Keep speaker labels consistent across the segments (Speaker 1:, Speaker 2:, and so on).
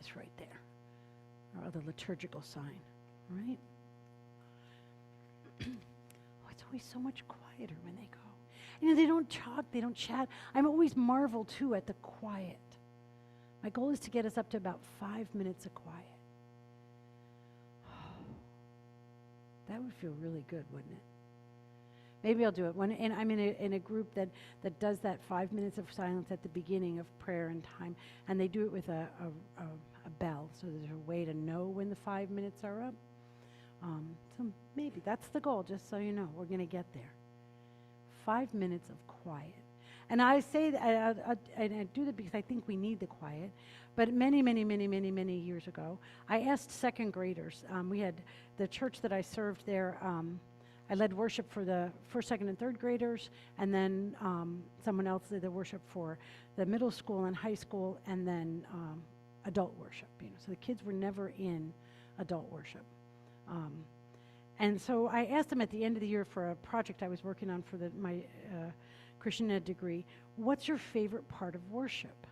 Speaker 1: this right there. Our other liturgical sign, right? Oh, it's always so much quieter when they go. You know, they don't talk, they don't chat. I'm always marveled, too, at the quiet. My goal is to get us up to about 5 minutes of quiet. That would feel really good, wouldn't it? Maybe I'll do it. And I'm in a group that does that 5 minutes of silence at the beginning of prayer and time, and they do it with a bell, so there's a way to know when the 5 minutes are up. So maybe that's the goal, just so you know. We're going to get there. 5 minutes of quiet. And I say that, and I do that because I think we need the quiet. But many years ago, I asked second graders. We had the church that I served there. I led worship for the first, second, and third graders, and then someone else did the worship for the middle school and high school, and then adult worship. You know, so the kids were never in adult worship. And so I asked them at the end of the year for a project I was working on for my Christian Ed degree, what's your favorite part of worship?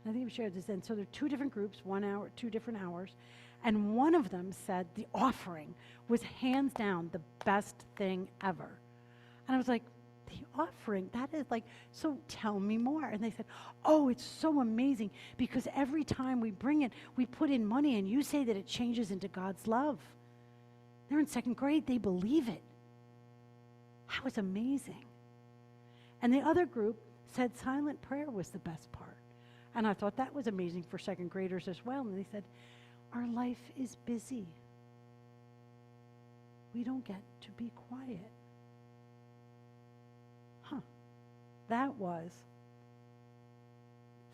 Speaker 1: And I think we shared this then. So there are 2 different groups, 1 hour, 2 different hours. And one of them said the offering was hands down the best thing ever. And I was like, the offering, that is like, so tell me more. And they said, oh, it's so amazing because every time we bring it, we put in money and you say that it changes into God's love. They're in second grade, they believe it. That was amazing. And the other group said silent prayer was the best part. And I thought that was amazing for second graders as well. And they said, our life is busy. We don't get to be quiet. That was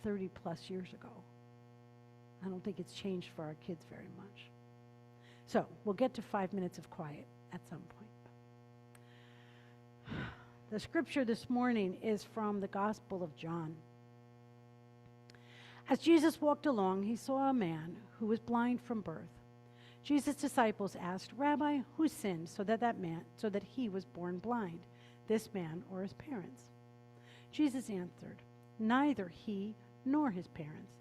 Speaker 1: 30 plus years ago. I don't think it's changed for our kids very much. So we'll get to 5 minutes of quiet at some point. The scripture this morning is from the Gospel of John. As Jesus walked along, he saw a man who was blind from birth. Jesus' disciples asked, Rabbi, who sinned so that he was born blind, this man or his parents? Jesus answered, neither he nor his parents.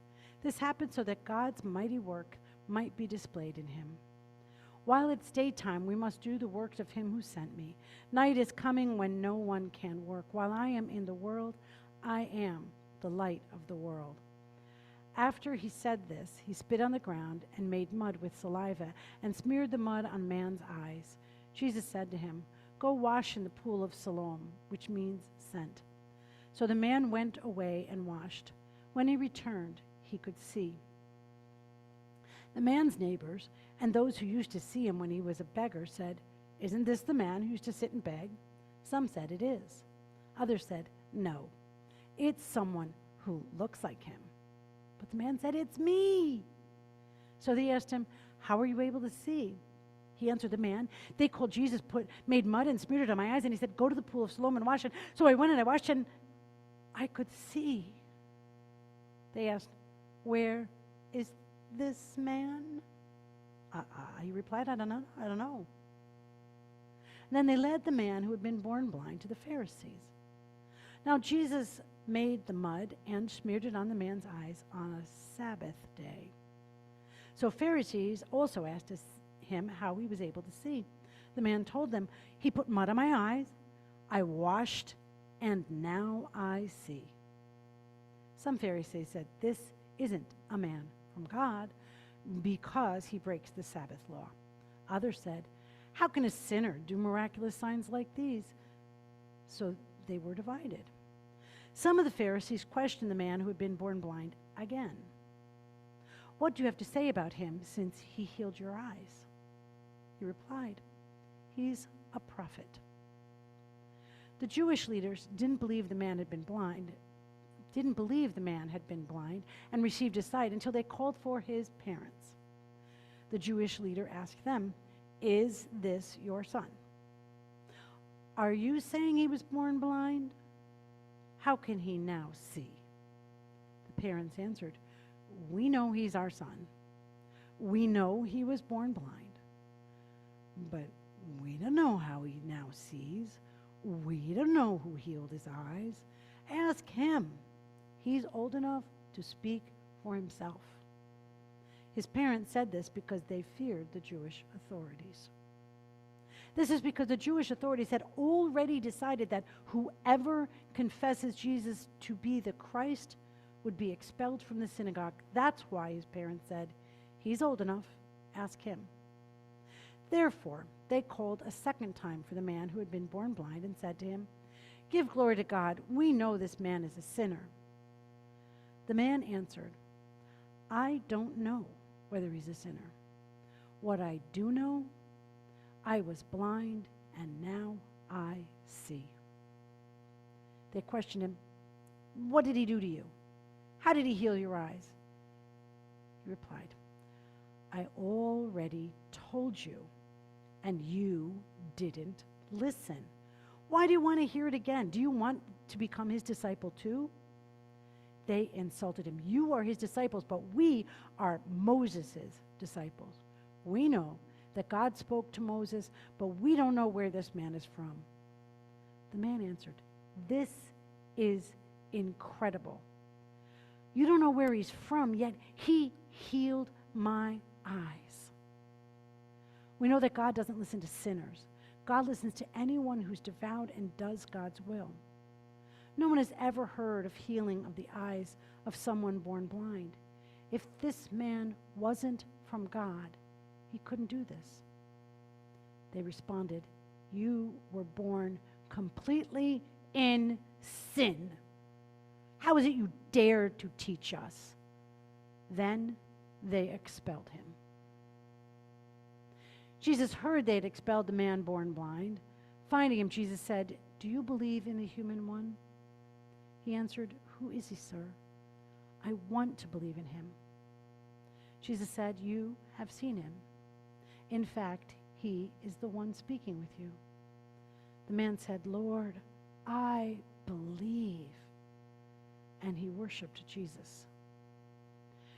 Speaker 1: This happened so that God's mighty work might be displayed in him. While it's daytime, we must do the works of him who sent me. Night is coming when no one can work. While I am in the world, I am the light of the world. After he said this, he spit on the ground and made mud with saliva and smeared the mud on man's eyes. Jesus said to him, go wash in the pool of Siloam, which means sent. So the man went away and washed. When he returned, he could see. The man's neighbors and those who used to see him when he was a beggar said, isn't this the man who used to sit and beg? Some said it is. Others said, no, it's someone who looks like him. But the man said, it's me. So they asked him, how were you able to see? He answered the man, they called Jesus, made mud and smeared it on my eyes, and he said, go to the pool of Siloam and wash it. So I went and I washed and I could see. They asked, where is this man? He replied, I don't know. And then they led the man who had been born blind to the Pharisees. Now Jesus made the mud and smeared it on the man's eyes on a Sabbath day. So Pharisees also asked him how he was able to see. The man told them, he put mud on my eyes, I washed, and now I see. Some Pharisees said, this isn't a man from God because he breaks the Sabbath law. Others said, how can a sinner do miraculous signs like these? So they were divided. Some of the Pharisees questioned the man who had been born blind again. What do you have to say about him since he healed your eyes? He replied, he's a prophet. The Jewish leaders didn't believe the man had been blind, and received his sight until they called for his parents. The Jewish leader asked them, is this your son? Are you saying he was born blind? How can he now see? The parents answered, we know he's our son. We know he was born blind. But we don't know how he now sees. We don't know who healed his eyes. Ask him. He's old enough to speak for himself. His parents said this because they feared the Jewish authorities. This is because the Jewish authorities had already decided that whoever confesses Jesus to be the Christ would be expelled from the synagogue. That's why his parents said, "He's old enough, ask him." Therefore, they called a second time for the man who had been born blind and said to him, "Give glory to God. We know this man is a sinner." The man answered, "I don't know whether he's a sinner. What I do know, I was blind and now I see." They questioned him, "What did he do to you? How did he heal your eyes?" He replied, "I already told you, and you didn't listen. Why do you want to hear it again? Do you want to become his disciple too?" They insulted him. "You are his disciples, but we are Moses' disciples. We know that God spoke to Moses, but we don't know where this man is from." The man answered, "This is incredible. You don't know where he's from, yet he healed my eyes." We know that God doesn't listen to sinners. God listens to anyone who's devout and does God's will. No one has ever heard of healing of the eyes of someone born blind. If this man wasn't from God, he couldn't do this. They responded, "You were born completely in sin. How is it you dared to teach us?" Then they expelled him. Jesus heard they had expelled the man born blind. Finding him, Jesus said, "Do you believe in the human one?" He answered, "Who is he, sir? I want to believe in him." Jesus said, "You have seen him. In fact, he is the one speaking with you." The man said, "Lord, I believe." And he worshiped Jesus.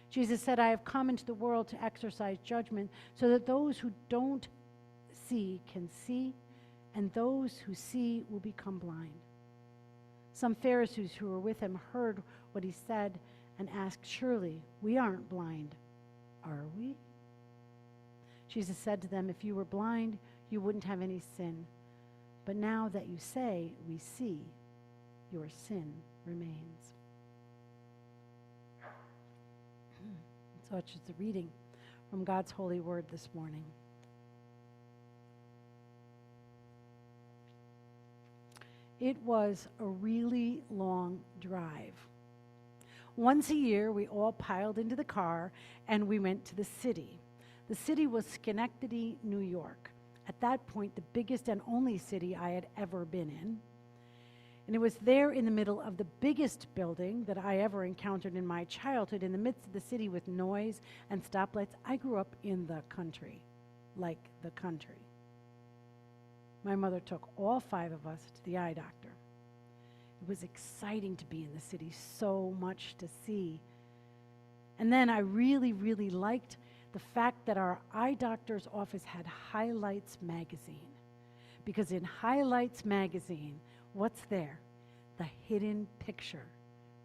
Speaker 1: Jesus said, "I have come into the world to exercise judgment so that those who don't see can see, and those who see will become blind." Some Pharisees who were with him heard what he said and asked, "Surely we aren't blind, are we?" Jesus said to them, "If you were blind, you wouldn't have any sin. But now that you say, 'We see,' your sin remains." Such is the reading from God's holy word this morning. It was a really long drive. Once a year, we all piled into the car and we went to the city. The city was Schenectady, New York. At that point, the biggest and only city I had ever been in. And it was there in the middle of the biggest building that I ever encountered in my childhood, in the midst of the city with noise and stoplights. I grew up in the country, like the country. My mother took all 5 of us to the eye doctor. It was exciting to be in the city, so much to see. And then I really, really liked the fact that our eye doctor's office had Highlights magazine. Because in Highlights magazine, what's there? The hidden picture,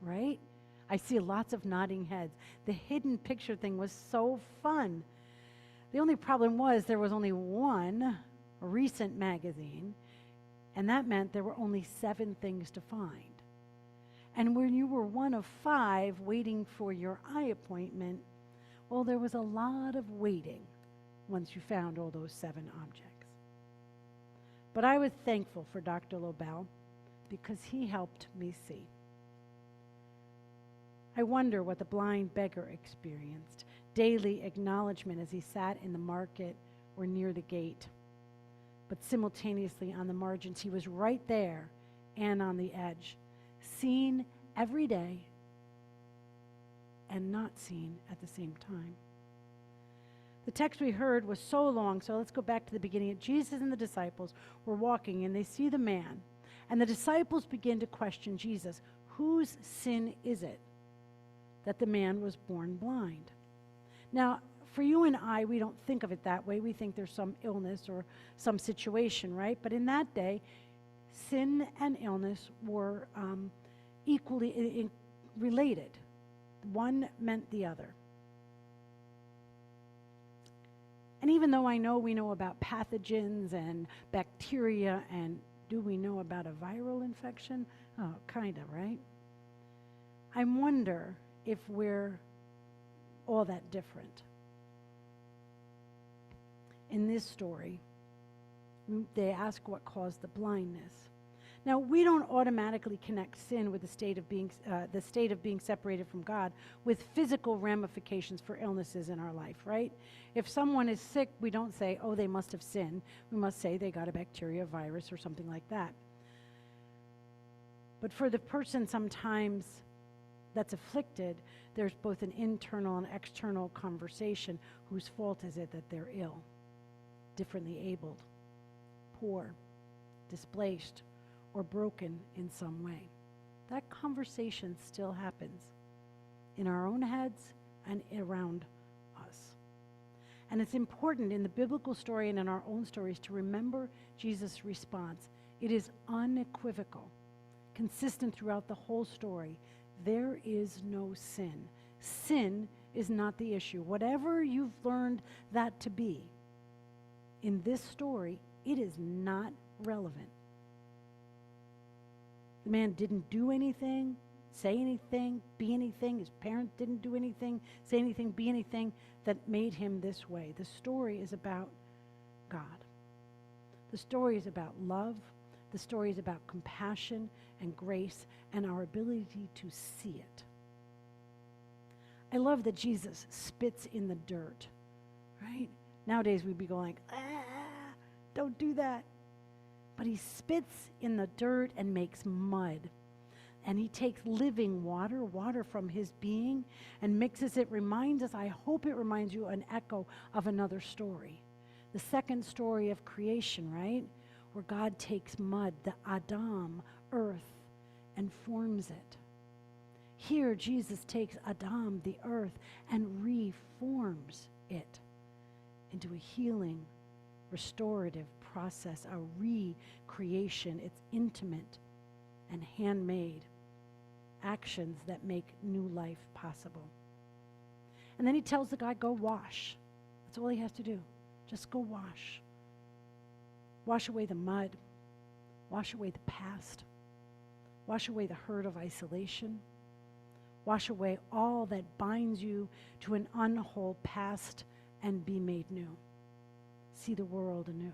Speaker 1: right? I see lots of nodding heads. The hidden picture thing was so fun. The only problem was there was only one recent magazine, and that meant there were only 7 things to find. And when you were one of 5 waiting for your eye appointment, well, there was a lot of waiting once you found all those 7 objects. But I was thankful for Dr. Lobel because he helped me see. I wonder what the blind beggar experienced. Daily acknowledgement as he sat in the market or near the gate. But simultaneously on the margins, he was right there and on the edge, seen every day and not seen at the same time. The text we heard was so long, so let's go back to the beginning. Jesus and the disciples were walking, and they see the man. And the disciples begin to question Jesus. Whose sin is it that the man was born blind? Now, for you and I, we don't think of it that way. We think there's some illness or some situation, right? But in that day, sin and illness were equally related. One meant the other. And even though I know we know about pathogens and bacteria, and do we know about a viral infection? Oh, kind of, right? I wonder if we're all that different. In this story, they ask what caused the blindness. Now, we don't automatically connect sin with the state of being separated from God with physical ramifications for illnesses in our life, right? If someone is sick, we don't say, oh, they must have sinned. We must say they got a bacteria, virus, or something like that. But for the person sometimes that's afflicted, there's both an internal and external conversation. Whose fault is it that they're ill, differently abled, poor, displaced, or broken in some way? That conversation still happens in our own heads and around us. And it's important in the biblical story and in our own stories to remember Jesus' response. It is unequivocal, consistent throughout the whole story. There is no sin. Sin is not the issue. Whatever you've learned that to be, in this story, it is not relevant. The man didn't do anything, say anything, be anything. His parents didn't do anything, say anything, be anything that made him this way. The story is about God. The story is about love. The story is about compassion and grace and our ability to see it. I love that Jesus spits in the dirt, right? Nowadays we'd be going, don't do that. But he spits in the dirt and makes mud. And he takes living water from his being, and mixes it. Reminds us, I hope it reminds you, an echo of another story. The second story of creation, right? Where God takes mud, the Adam, earth, and forms it. Here, Jesus takes Adam, the earth, and reforms it into a healing, restorative process, a recreation. It's intimate and handmade actions that make new life possible. And then he tells the guy, go wash. That's all he has to do. Just go wash. Wash away the mud. Wash away the past. Wash away the hurt of isolation. Wash away all that binds you to an unwhole past and be made new. See the world anew.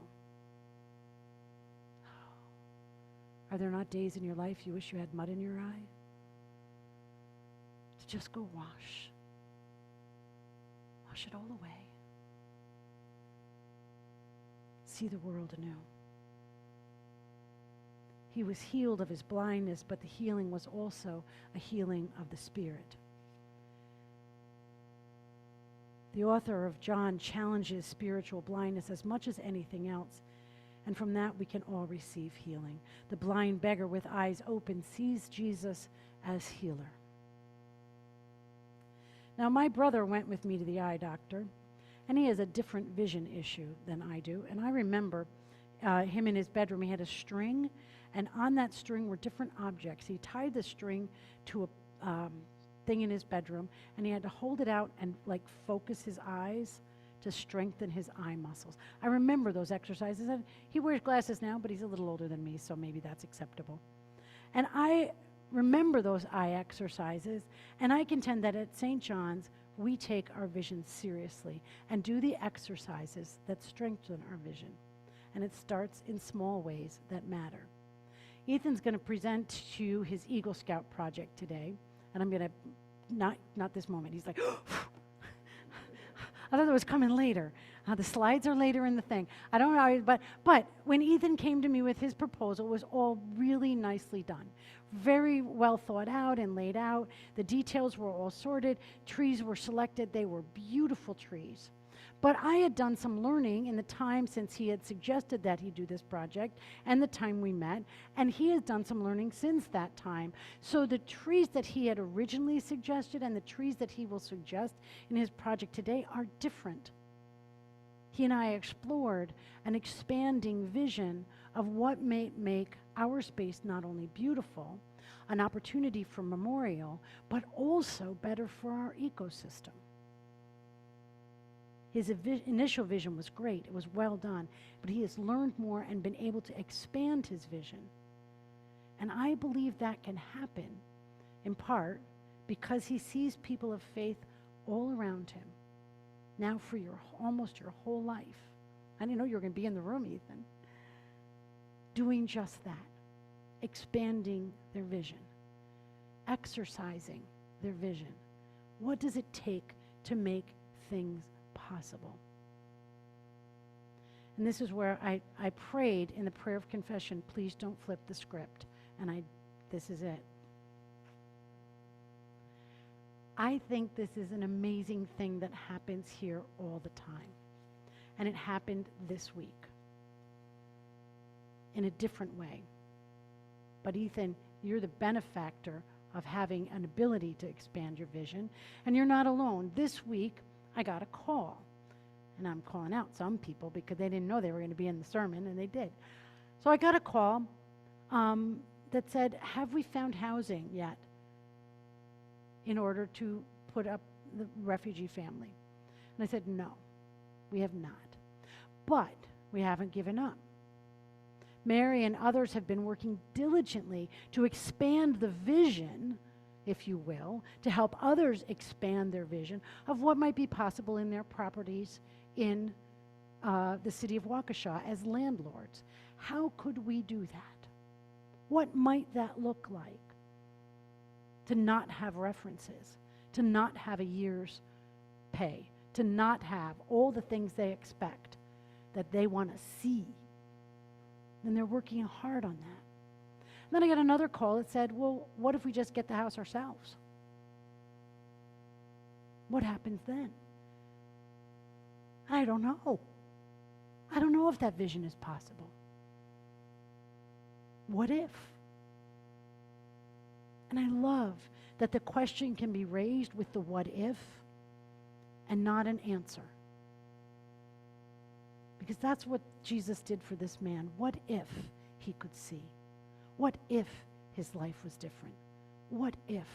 Speaker 1: Are there not days in your life you wish you had mud in your eye? To just go wash. Wash it all away. See the world anew. He was healed of his blindness, but the healing was also a healing of the spirit. The author of John challenges spiritual blindness as much as anything else. And from that, we can all receive healing. The blind beggar with eyes open sees Jesus as healer. Now, my brother went with me to the eye doctor, and he has a different vision issue than I do. And I remember him in his bedroom. He had a string, and on that string were different objects. He tied the string to a thing in his bedroom, and he had to hold it out and focus his eyes to strengthen his eye muscles. I remember those exercises. And he wears glasses now, but he's a little older than me, so maybe that's acceptable. And I remember those eye exercises, and I contend that at St. John's, we take our vision seriously and do the exercises that strengthen our vision. And it starts in small ways that matter. Ethan's going to present to you his Eagle Scout project today, and I'm going to, not this moment, he's like, I thought it was coming later. The slides are later in the thing. I don't know, but when Ethan came to me with his proposal, it was all really nicely done. Very well thought out and laid out. The details were all sorted. Trees were selected. They were beautiful trees. But I had done some learning in the time since he had suggested that he do this project and the time we met, and he has done some learning since that time. So the trees that he had originally suggested and the trees that he will suggest in his project today are different. He and I explored an expanding vision of what may make our space not only beautiful, an opportunity for memorial, but also better for our ecosystem. His initial vision was great. It was well done. But he has learned more and been able to expand his vision. And I believe that can happen in part because he sees people of faith all around him now for almost your whole life. I didn't know you were going to be in the room, Ethan. Doing just that, expanding their vision, exercising their vision. What does it take to make things possible? And this is where I prayed in the prayer of confession, please don't flip the script. And this is it. I think this is an amazing thing that happens here all the time. And it happened this week in a different way. But Ethan, you're the benefactor of having an ability to expand your vision, and you're not alone. This week, I got a call, and I'm calling out some people because they didn't know they were going to be in the sermon, and they did. So I got a call that said, have we found housing yet in order to put up the refugee family? And I said, no, we have not. But we haven't given up. Mary and others have been working diligently to expand the vision, if you will, to help others expand their vision of what might be possible in their properties in the city of Waukesha as landlords. How could we do that? What might that look like? To not have references, to not have a year's pay, to not have all the things they expect that they want to see. And they're working hard on that. And then I got another call that said, well, what if we just get the house ourselves? What happens then? I don't know. I don't know if that vision is possible. What if? And I love that the question can be raised with the what if and not an answer. Because that's what Jesus did for this man. What if he could see? What if his life was different? What if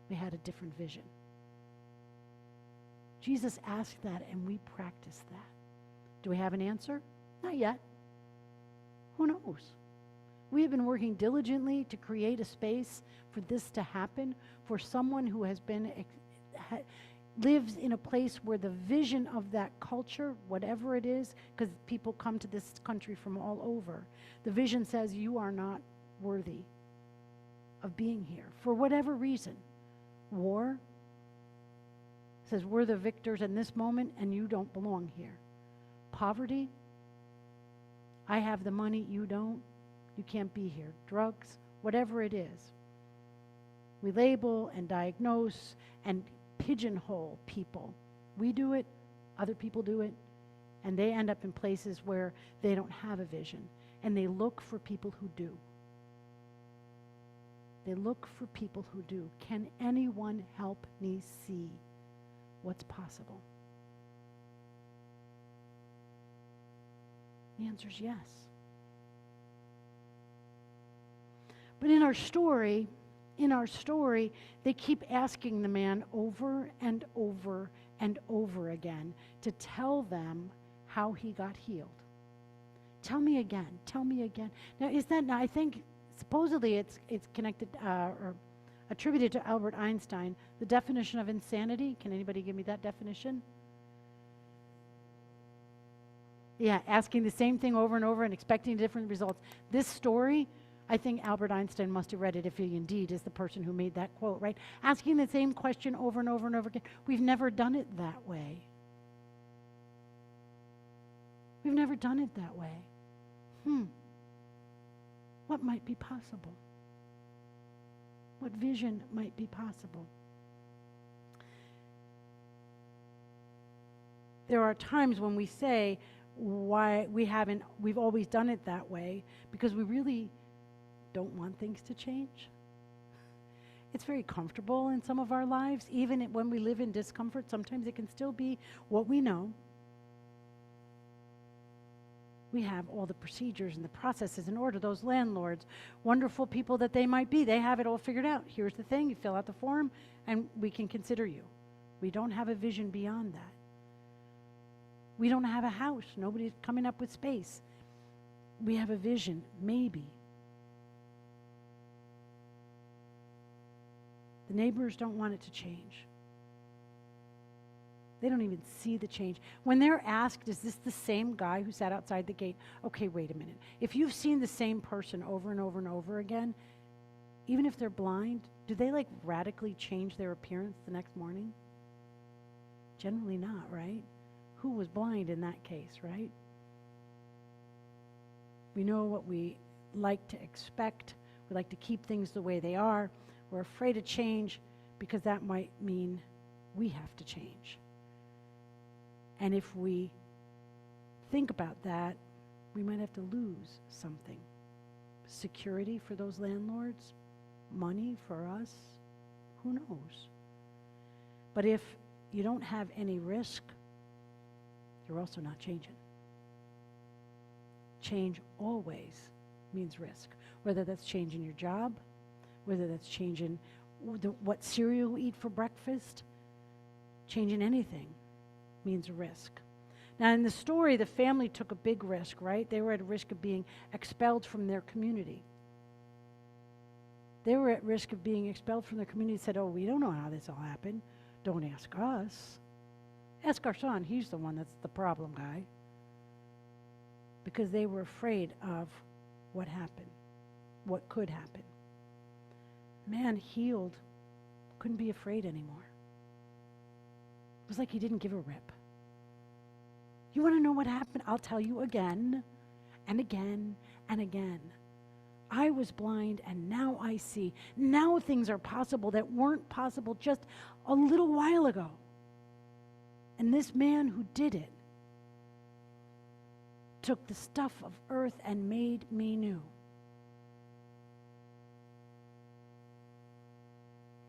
Speaker 1: we had a different vision? Jesus asked that, and we practice that. Do we have an answer? Not yet. Who knows? We have been working diligently to create a space for this to happen for someone who has been lives in a place where the vision of that culture, whatever it is, because people come to this country from all over, the vision says you are not worthy of being here for whatever reason. War says we're the victors in this moment and you don't belong here. Poverty, I have the money, you don't, you can't be here. Drugs, whatever it is. We label and diagnose and pigeonhole people. We do it, other people do it, and they end up in places where they don't have a vision, and they look for people who do. They look for people who do. Can anyone help me see what's possible? The answer is yes. But in our story, they keep asking the man over and over and over again to tell them how he got healed. Tell me again. Tell me again. Now, I think supposedly it's connected or attributed to Albert Einstein. The definition of insanity. Can anybody give me that definition? Yeah, asking the same thing over and over and expecting different results. This story, I think Albert Einstein must have read it if he indeed is the person who made that quote, right? Asking the same question over and over and over again. We've never done it that way. We've never done it that way. What might be possible? What vision might be possible? There are times when we say why we've always done it that way because we really don't want things to change. It's very comfortable in some of our lives. Even when we live in discomfort, sometimes it can still be what we know. We have all the procedures and the processes in order. Those landlords, wonderful people that they might be, they have it all figured out. Here's the thing, you fill out the form, and we can consider you. We don't have a vision beyond that. We don't have a house. Nobody's coming up with space. We have a vision, maybe. The neighbors don't want it to change. They don't even see the change. When they're asked, is this the same guy who sat outside the gate? Okay, wait a minute. If you've seen the same person over and over and over again, even if they're blind, do they like radically change their appearance the next morning? Generally not, right? Who was blind in that case, right? We know what we like to expect. We like to keep things the way they are. We're afraid of change because that might mean we have to change. And if we think about that, we might have to lose something. Security for those landlords, money for us, who knows? But if you don't have any risk, you're also not changing. Change always means risk, whether that's changing your job, whether that's changing what cereal you eat for breakfast, changing anything means risk. Now, in the story, the family took a big risk, right? They were at risk of being expelled from their community. They were at risk of being expelled from their community and said, oh, we don't know how this all happened. Don't ask us. Ask our son. He's the one that's the problem guy. Because they were afraid of what happened, what could happen. Man healed couldn't be afraid anymore. It was like he didn't give a rip. You want to know what happened? I'll tell you again and again and again. I was blind and now I see. Now things are possible that weren't possible just a little while ago. And this man who did it took the stuff of earth and made me new.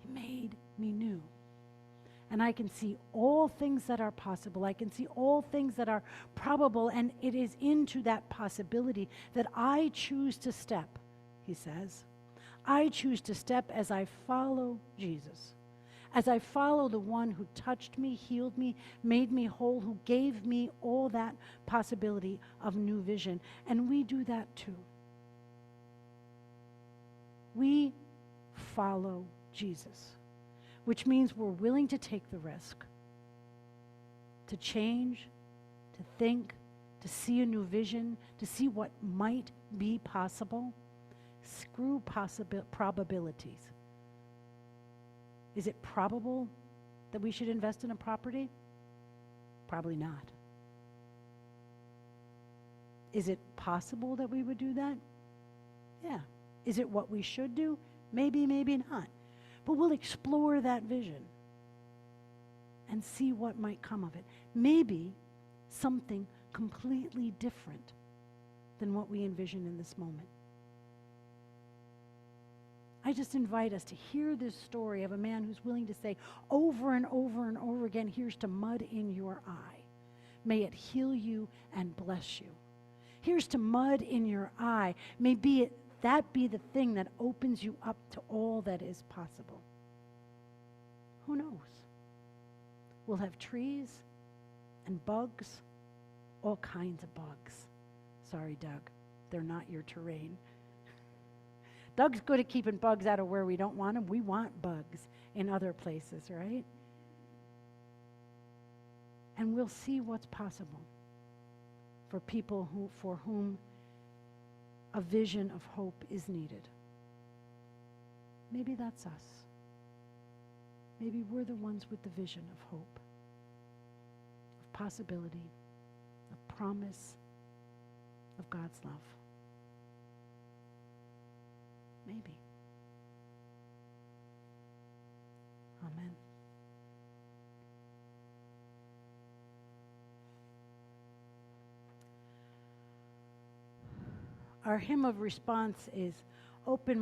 Speaker 1: He made me new. And I can see all things that are possible. I can see all things that are probable. And it is into that possibility that I choose to step, he says. I choose to step as I follow Jesus. As I follow the one who touched me, healed me, made me whole, who gave me all that possibility of new vision. And we do that too. We follow Jesus, which means we're willing to take the risk, to change, to think, to see a new vision, to see what might be possible. Screw probabilities. Is it probable that we should invest in a property? Probably not. Is it possible that we would do that? Yeah. Is it what we should do? Maybe, maybe not. But we'll explore that vision and see what might come of it. Maybe something completely different than what we envision in this moment. I just invite us to hear this story of a man who's willing to say over and over and over again, here's to mud in your eye. May it heal you and bless you. Here's to mud in your eye. May that be the thing that opens you up to all that is possible. Who knows? We'll have trees and bugs, all kinds of bugs. Sorry, Doug, they're not your terrain. Doug's good at keeping bugs out of where we don't want them. We want bugs in other places, right? And we'll see what's possible for people for whom a vision of hope is needed. Maybe that's us. Maybe we're the ones with the vision of hope, of possibility, of promise, of God's love. Maybe. Amen. Our hymn of response is Open